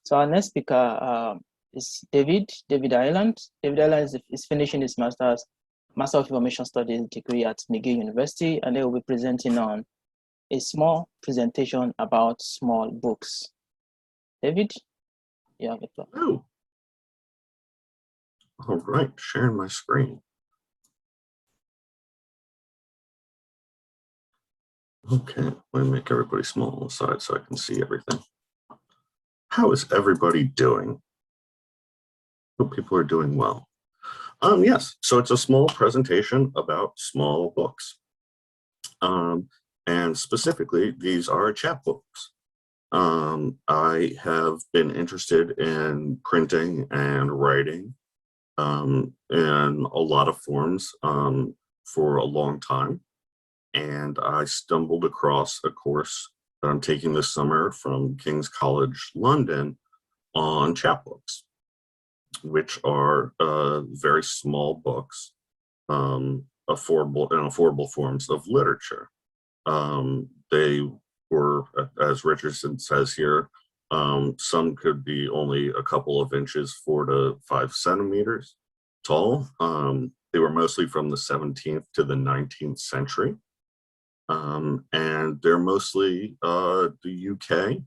So our next speaker is David Ireland. David Ireland is finishing his Master of Information Studies degree at McGill University, and they will be presenting on a small presentation about small books. David, you have the floor. Oh. All right, sharing my screen. Okay, let me make everybody small on the side so I can see everything. How is everybody doing? Hope people are doing well. Yes, so it's a small presentation about small books. And specifically, these are chapbooks. I have been interested in printing and writing in a lot of forms for a long time. And I stumbled across a course that I'm taking this summer from King's College London on chapbooks, which are very small books, affordable forms of literature. They were, as Richardson says here, some could be only a couple of inches, 4 to 5 centimeters tall. They were mostly from the 17th to the 19th century. And they're mostly the UK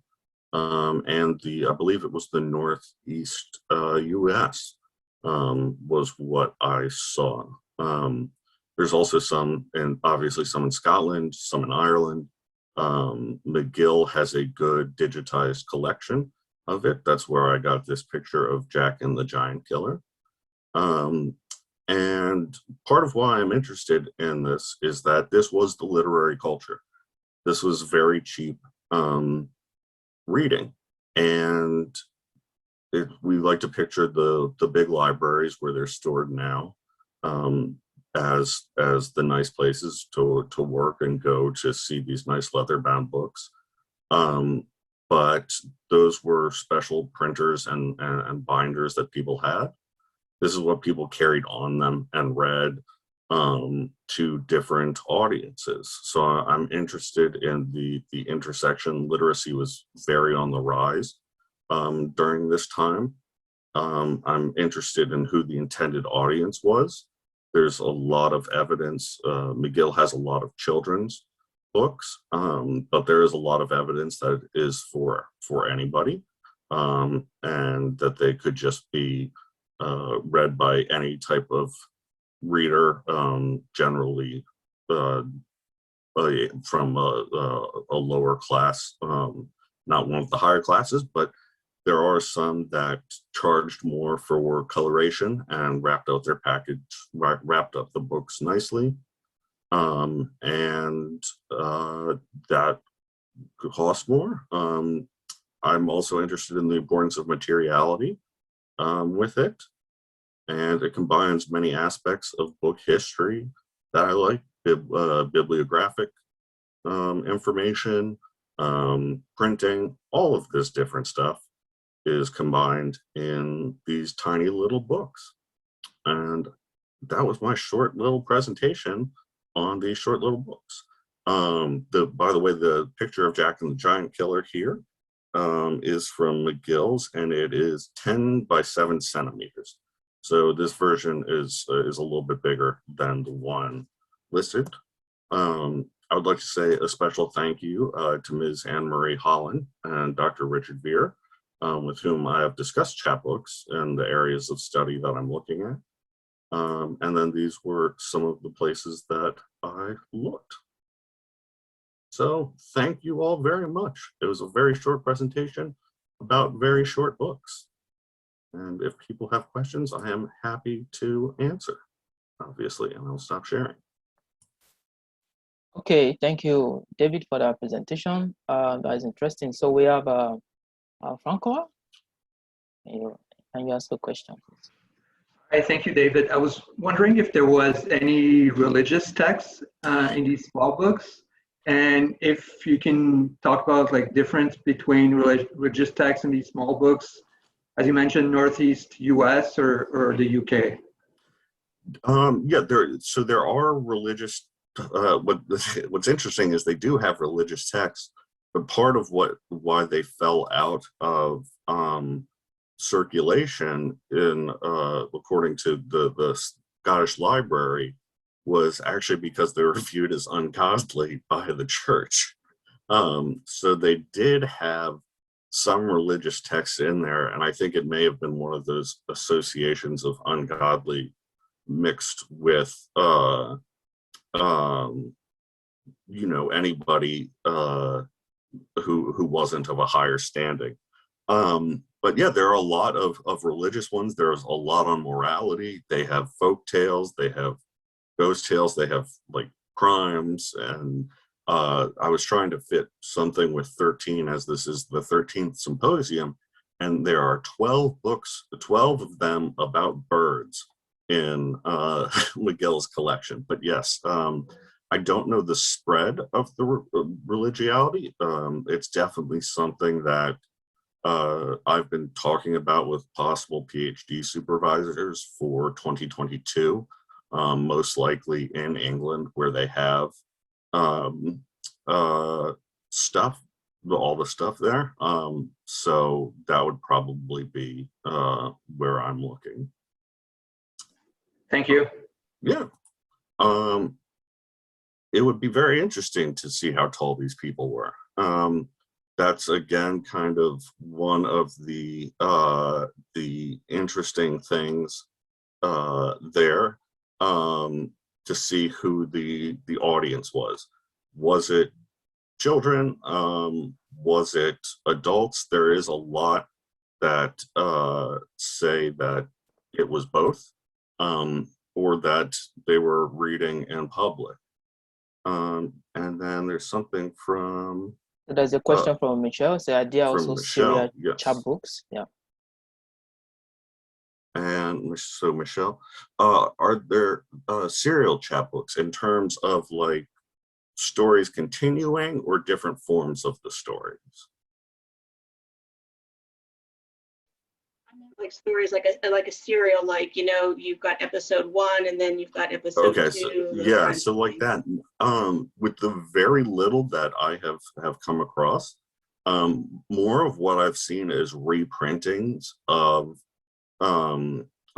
and I believe it was the Northeast US was what I saw. There's also some, and obviously some in Scotland, some in Ireland. McGill has a good digitized collection of it. That's where I got this picture of Jack and the Giant Killer. And part of why I'm interested in this is that this was the literary culture. This was very cheap reading. And we like to picture the big libraries where they're stored now as the nice places to work and go to see these nice leather-bound books. But those were special printers and binders that people had. This is what people carried on them and read to different audiences. So I'm interested in the intersection. Literacy was very on the rise during this time. I'm interested in who the intended audience was. There's a lot of evidence. McGill has a lot of children's books, but there is a lot of evidence that it is for anybody, and that they could just be read by any type of reader, generally from a lower class, not one of the higher classes, but there are some that charged more for coloration and wrapped out their package, wrapped up the books nicely. And that could cost more. I'm also interested in the importance of materiality with it. And it combines many aspects of book history that I like, bibliographic information, printing, all of this different stuff is combined in these tiny little books. And that was my short little presentation on these short little books. By the way, the picture of Jack and the Giant Killer here is from McGill's, and it is 10 by 7 centimeters. So this version is a little bit bigger than the one listed. I would like to say a special thank you to Ms. Anne-Marie Holland and Dr. Richard Veer, with whom I have discussed chapbooks and the areas of study that I'm looking at. And then these were some of the places that I looked. So thank you all very much. It was a very short presentation about very short books. And if people have questions, I am happy to answer, obviously, and I'll stop sharing. Okay, thank you, David, for that presentation. That is interesting. So we have Francois. Can you ask a question, please? Hi, thank you, David. I was wondering if there was any religious texts in these small books, and if you can talk about like difference between religious texts in these small books, as you mentioned, Northeast US or the UK. Yeah, there are religious. What's interesting is they do have religious texts, but part of why they fell out of circulation in according to the Scottish Library was actually because they were viewed as ungodly by the church. So they did have some religious texts in there, and I think it may have been one of those associations of ungodly mixed with anybody who wasn't of a higher standing. But yeah, there are a lot of religious ones. There's a lot on morality. They have folk tales, they have ghost tales, they have like crimes. And I was trying to fit something with 13, as this is the 13th symposium. And there are 12 books, 12 of them about birds in McGill's collection. But yes, I don't know the spread of the religiosity. It's definitely something that I've been talking about with possible PhD supervisors for 2022, most likely in England, where they have stuff, all the stuff there. So that would probably be where I'm looking. Thank you. Yeah. It would be very interesting to see how tall these people were. That's again kind of one of the interesting things there, to see who the audience was. Was it children? Was it adults? There is a lot that say that it was both, or that they were reading in public. And then there's something from... There's a question from Michelle. So are there also serial yes. chapbooks? Yeah. And so Michelle, are there serial chapbooks in terms of like stories continuing or different forms of the stories? Like stories like a serial, like, you've got episode 1 and then you've got episode 2. So yeah, so like that. With the very little that I have come across, more of what I've seen is reprintings of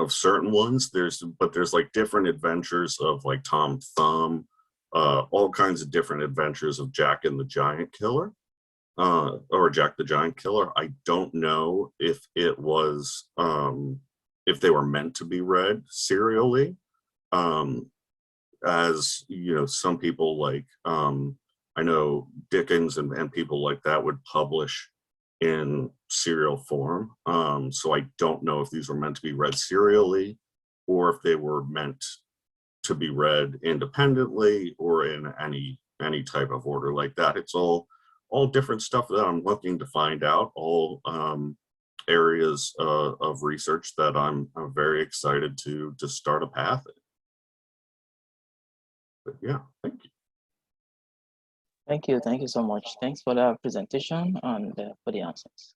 certain ones. There's like different adventures of like Tom Thumb, all kinds of different adventures of Jack and the Giant Killer. Or Jack the Giant Killer. I don't know if it was, if they were meant to be read serially. As you know, some people like, I know Dickens and people like that would publish in serial form. So I don't know if these were meant to be read serially or if they were meant to be read independently or in any type of order like that. It's all different stuff that I'm looking to find out, all areas of research that I'm very excited to start a path in. But yeah, thank you. Thank you so much. Thanks for that presentation and for the answers.